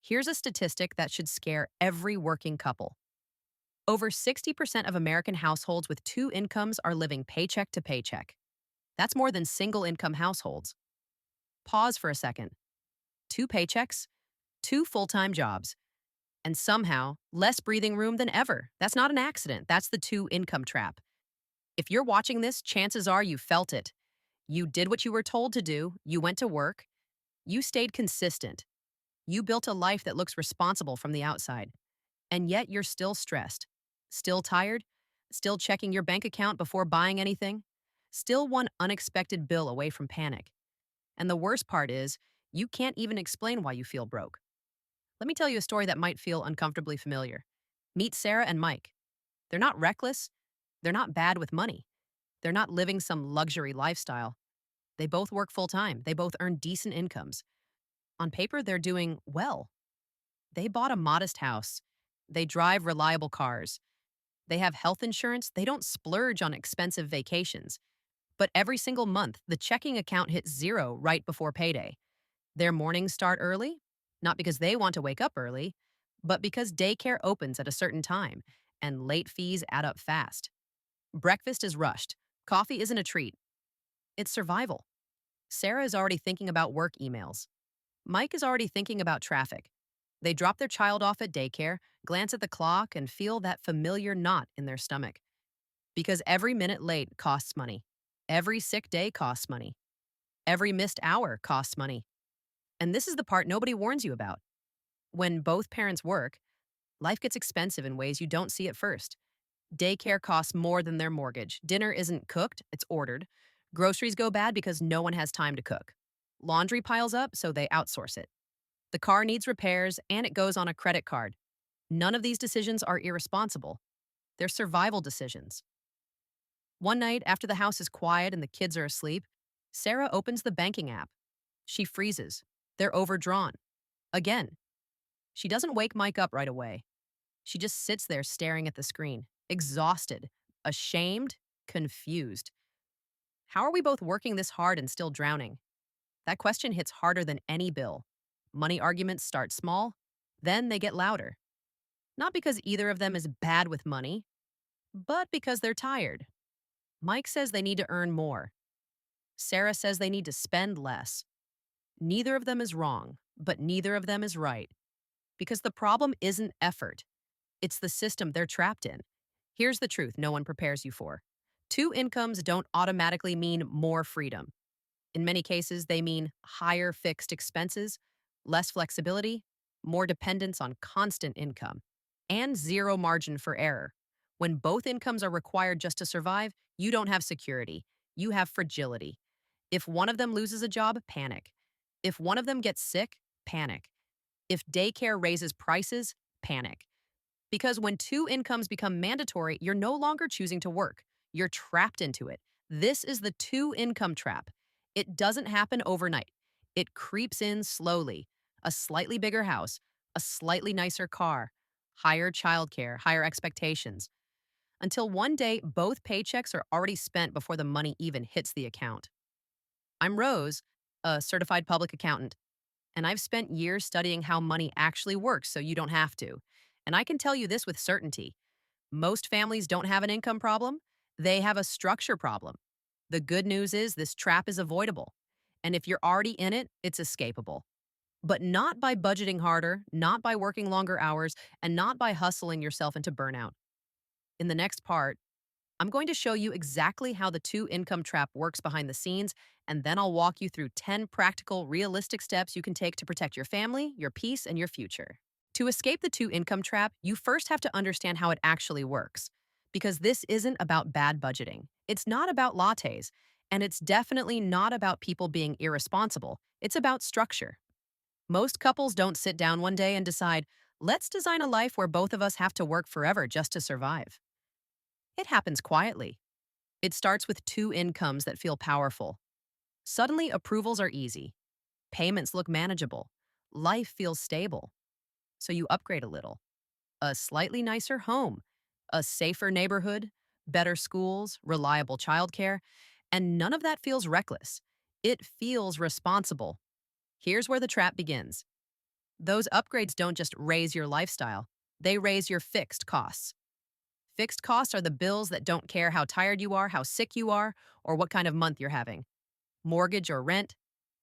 Here's a statistic that should scare every working couple. Over 60% of American households with two incomes are living paycheck to paycheck. That's more than single income households. Pause for a second. Two paychecks, two full time jobs, and somehow less breathing room than ever. That's not an accident. That's the two income trap. If you're watching this, chances are you felt it. You did what you were told to do, you went to work, you stayed consistent, you built a life that looks responsible from the outside, and yet you're still stressed, still tired, still checking your bank account before buying anything, still one unexpected bill away from panic. And the worst part is, you can't even explain why you feel broke. Let me tell you a story that might feel uncomfortably familiar. Meet Sarah and Mike. They're not reckless, they're not bad with money, they're not living some luxury lifestyle. They both work full time, they both earn decent incomes. On paper, they're doing well. They bought a modest house, they drive reliable cars, they have health insurance, they don't splurge on expensive vacations. But every single month, the checking account hits zero right before payday. Their mornings start early, not because they want to wake up early, but because daycare opens at a certain time and late fees add up fast. Breakfast is rushed. Coffee isn't a treat. It's survival. Sarah is already thinking about work emails. Mike is already thinking about traffic. They drop their child off at daycare, glance at the clock, and feel that familiar knot in their stomach. Because every minute late costs money. Every sick day costs money. Every missed hour costs money. And this is the part nobody warns you about. When both parents work, life gets expensive in ways you don't see at first. Daycare costs more than their mortgage. Dinner isn't cooked, it's ordered. Groceries go bad because no one has time to cook. Laundry piles up, so they outsource it. The car needs repairs, and it goes on a credit card. None of these decisions are irresponsible. They're survival decisions. One night, after the house is quiet and the kids are asleep, Sarah opens the banking app. She freezes. They're overdrawn. Again. She doesn't wake Mike up right away. She just sits there staring at the screen, exhausted, ashamed, confused. How are we both working this hard and still drowning? That question hits harder than any bill. Money arguments start small, then they get louder. Not because either of them is bad with money, but because they're tired. Mike says they need to earn more. Sarah says they need to spend less. Neither of them is wrong, but neither of them is right. Because the problem isn't effort. It's the system they're trapped in. Here's the truth no one prepares you for. Two incomes don't automatically mean more freedom. In many cases, they mean higher fixed expenses, less flexibility, more dependence on constant income, and zero margin for error. When both incomes are required just to survive, you don't have security. You have fragility. If one of them loses a job, panic. If one of them gets sick, panic. If daycare raises prices, panic. Because when two incomes become mandatory, you're no longer choosing to work. You're trapped into it. This is the two income trap. It doesn't happen overnight. It creeps in slowly. A slightly bigger house, a slightly nicer car, higher childcare, higher expectations. Until one day, both paychecks are already spent before the money even hits the account. I'm Rose, a certified public accountant, and I've spent years studying how money actually works so you don't have to. And I can tell you this with certainty. Most families don't have an income problem. They have a structure problem. The good news is this trap is avoidable. And if you're already in it, it's escapable. But not by budgeting harder, not by working longer hours, and not by hustling yourself into burnout. In the next part, I'm going to show you exactly how the two income trap works behind the scenes, and then I'll walk you through 10 practical, realistic steps you can take to protect your family, your peace, and your future. To escape the two income trap, you first have to understand how it actually works. Because this isn't about bad budgeting. It's not about lattes. And it's definitely not about people being irresponsible. It's about structure. Most couples don't sit down one day and decide, let's design a life where both of us have to work forever just to survive. It happens quietly. It starts with two incomes that feel powerful. Suddenly, approvals are easy. Payments look manageable. Life feels stable. So you upgrade a little. A slightly nicer home, a safer neighborhood, better schools, reliable childcare, and none of that feels reckless. It feels responsible. Here's where the trap begins. Those upgrades don't just raise your lifestyle, they raise your fixed costs. Fixed costs are the bills that don't care how tired you are, how sick you are, or what kind of month you're having. Mortgage or rent,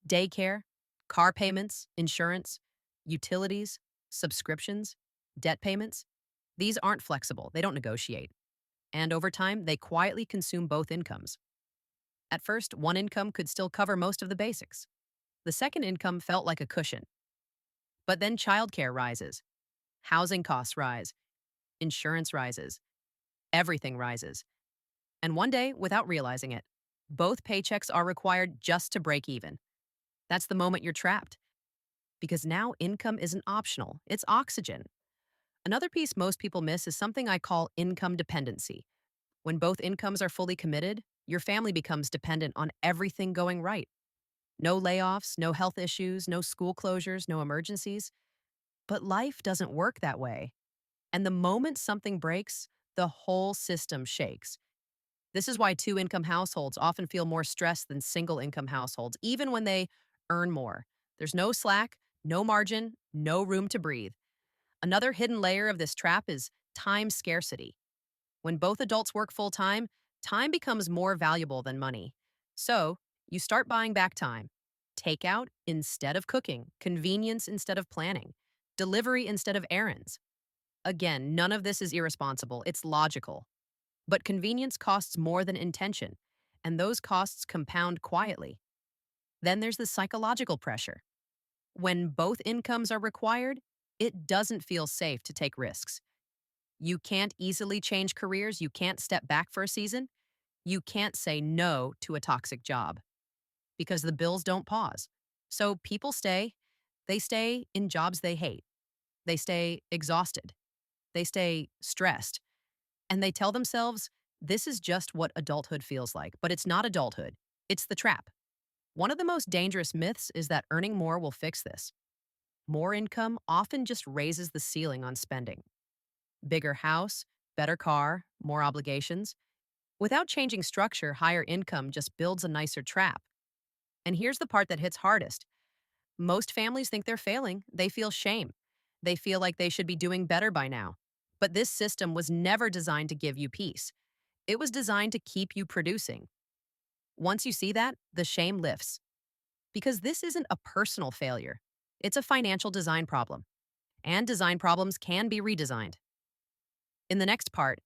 daycare, car payments, insurance, utilities, subscriptions, debt payments. These aren't flexible, they don't negotiate. And over time, they quietly consume both incomes. At first, one income could still cover most of the basics. The second income felt like a cushion. But then childcare rises, housing costs rise, insurance rises, everything rises. And one day, without realizing it, both paychecks are required just to break even. That's the moment you're trapped. Because now income isn't optional, it's oxygen. Another piece most people miss is something I call income dependency. When both incomes are fully committed, your family becomes dependent on everything going right. No layoffs, no health issues, no school closures, no emergencies. But life doesn't work that way. And the moment something breaks, the whole system shakes. This is why two income households often feel more stressed than single income households, even when they earn more. There's no slack, no margin, no room to breathe. Another hidden layer of this trap is time scarcity. When both adults work full time, time becomes more valuable than money. So, you start buying back time. Takeout instead of cooking, convenience instead of planning, delivery instead of errands. Again, none of this is irresponsible, it's logical. But convenience costs more than intention, and those costs compound quietly. Then there's the psychological pressure. When both incomes are required, it doesn't feel safe to take risks. You can't easily change careers, you can't step back for a season, you can't say no to a toxic job because the bills don't pause. So people stay, they stay in jobs they hate, they stay exhausted, they stay stressed, and they tell themselves, this is just what adulthood feels like. But it's not adulthood, it's the trap. One of the most dangerous myths is that earning more will fix this. More income often just raises the ceiling on spending. Bigger house, better car, more obligations. Without changing structure, higher income just builds a nicer trap. And here's the part that hits hardest. Most families think they're failing. They feel shame. They feel like they should be doing better by now. But this system was never designed to give you peace. It was designed to keep you producing. Once you see that, the shame lifts. Because this isn't a personal failure. It's a financial design problem. And design problems can be redesigned. In the next part,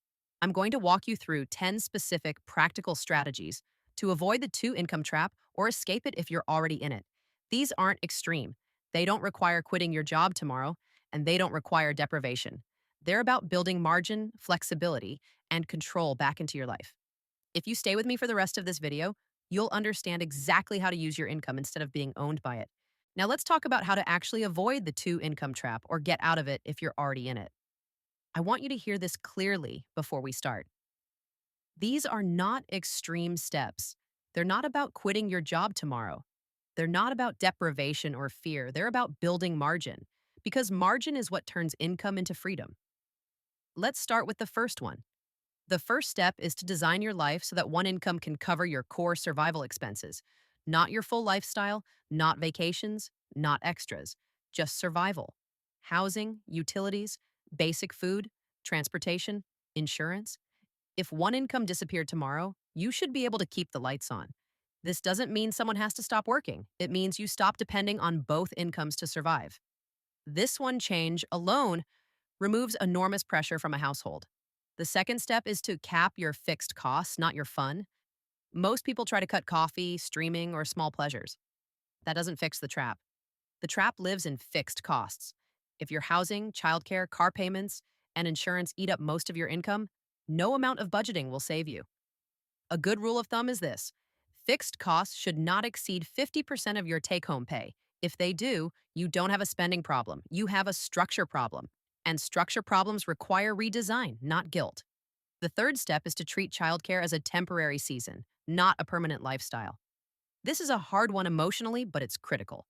I'm going to walk you through 10 specific practical strategies to avoid the two income trap or escape it if you're already in it. These aren't extreme. They don't require quitting your job tomorrow, and they don't require deprivation. They're about building margin, flexibility, and control back into your life. If you stay with me for the rest of this video, you'll understand exactly how to use your income instead of being owned by it. Now let's talk about how to actually avoid the two income trap or get out of it if you're already in it. I want you to hear this clearly before we start. These are not extreme steps. They're not about quitting your job tomorrow. They're not about deprivation or fear. They're about building margin, because margin is what turns income into freedom. Let's start with the first one. The first step is to design your life so that one income can cover your core survival expenses, not your full lifestyle, not vacations, not extras, just survival. Housing, utilities, basic food, transportation, insurance. If one income disappeared tomorrow, you should be able to keep the lights on. This doesn't mean someone has to stop working. It means you stop depending on both incomes to survive. This one change alone removes enormous pressure from a household. The second step is to cap your fixed costs, not your fun. Most people try to cut coffee, streaming, or small pleasures. That doesn't fix the trap. The trap lives in fixed costs. If your housing, childcare, car payments, and insurance eat up most of your income, no amount of budgeting will save you. A good rule of thumb is this: fixed costs should not exceed 50% of your take home pay. If they do, you don't have a spending problem, you have a structure problem. And structure problems require redesign, not guilt. The third step is to treat childcare as a temporary season, not a permanent lifestyle. This is a hard one emotionally, but it's critical.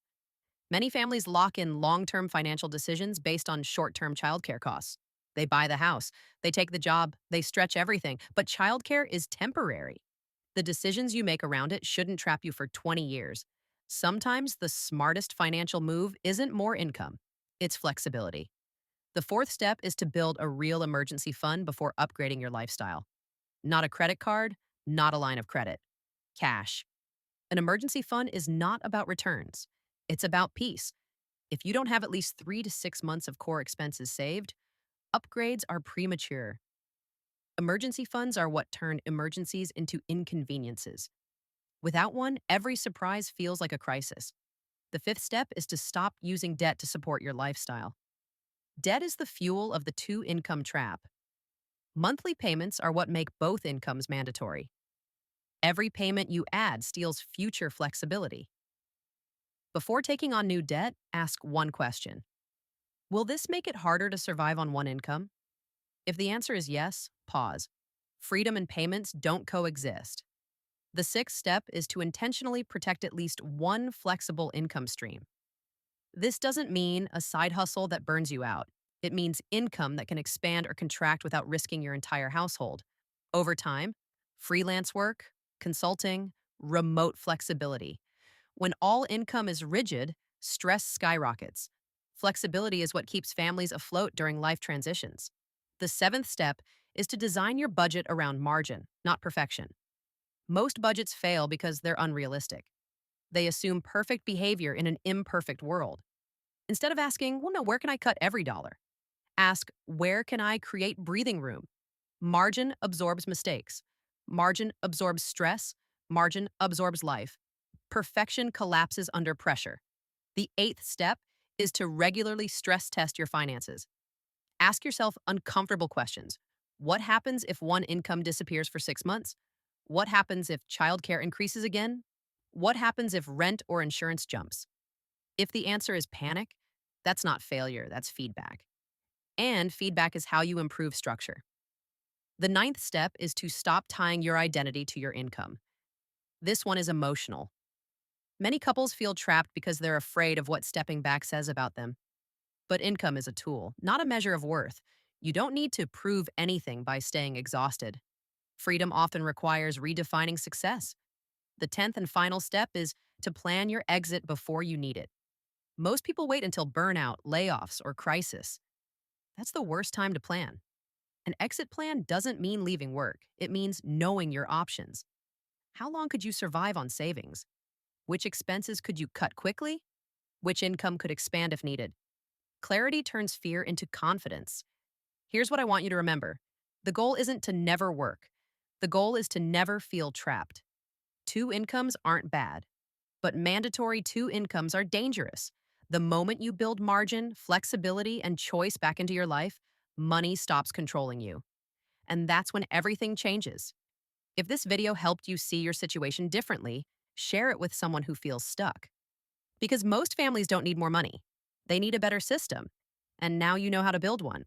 Many families lock in long-term financial decisions based on short-term childcare costs. They buy the house, they take the job, they stretch everything, but childcare is temporary. The decisions you make around it shouldn't trap you for 20 years. Sometimes the smartest financial move isn't more income. It's flexibility. The fourth step is to build a real emergency fund before upgrading your lifestyle. Not a credit card, not a line of credit. Cash. An emergency fund is not about returns. It's about peace. If you don't have at least 3 to 6 months of core expenses saved, upgrades are premature. Emergency funds are what turn emergencies into inconveniences. Without one, every surprise feels like a crisis. The fifth step is to stop using debt to support your lifestyle. Debt is the fuel of the two-income trap. Monthly payments are what make both incomes mandatory. Every payment you add steals future flexibility. Before taking on new debt, ask one question. Will this make it harder to survive on one income? If the answer is yes, pause. Freedom and payments don't coexist. The sixth step is to intentionally protect at least one flexible income stream. This doesn't mean a side hustle that burns you out. It means income that can expand or contract without risking your entire household. Over time, freelance work, consulting, remote flexibility. When all income is rigid, stress skyrockets. Flexibility is what keeps families afloat during life transitions. The seventh step is to design your budget around margin, not perfection. Most budgets fail because they're unrealistic. They assume perfect behavior in an imperfect world. Instead of asking, well, no, where can I cut every dollar? Ask, where can I create breathing room? Margin absorbs mistakes. Margin absorbs stress. Margin absorbs life. Perfection collapses under pressure. The eighth step is to regularly stress test your finances. Ask yourself uncomfortable questions. What happens if one income disappears for 6 months? What happens if childcare increases again? What happens if rent or insurance jumps? If the answer is panic, that's not failure, that's feedback. And feedback is how you improve structure. The ninth step is to stop tying your identity to your income. This one is emotional. Many couples feel trapped because they're afraid of what stepping back says about them. But income is a tool, not a measure of worth. You don't need to prove anything by staying exhausted. Freedom often requires redefining success. The 10th and final step is to plan your exit before you need it. Most people wait until burnout, layoffs, or crisis. That's the worst time to plan. An exit plan doesn't mean leaving work. It means knowing your options. How long could you survive on savings? Which expenses could you cut quickly? Which income could expand if needed? Clarity turns fear into confidence. Here's what I want you to remember. The goal isn't to never work. The goal is to never feel trapped. Two incomes aren't bad, but mandatory two incomes are dangerous. The moment you build margin, flexibility, and choice back into your life, money stops controlling you. And that's when everything changes. If this video helped you see your situation differently, share it with someone who feels stuck. Because most families don't need more money. They need a better system. And now you know how to build one.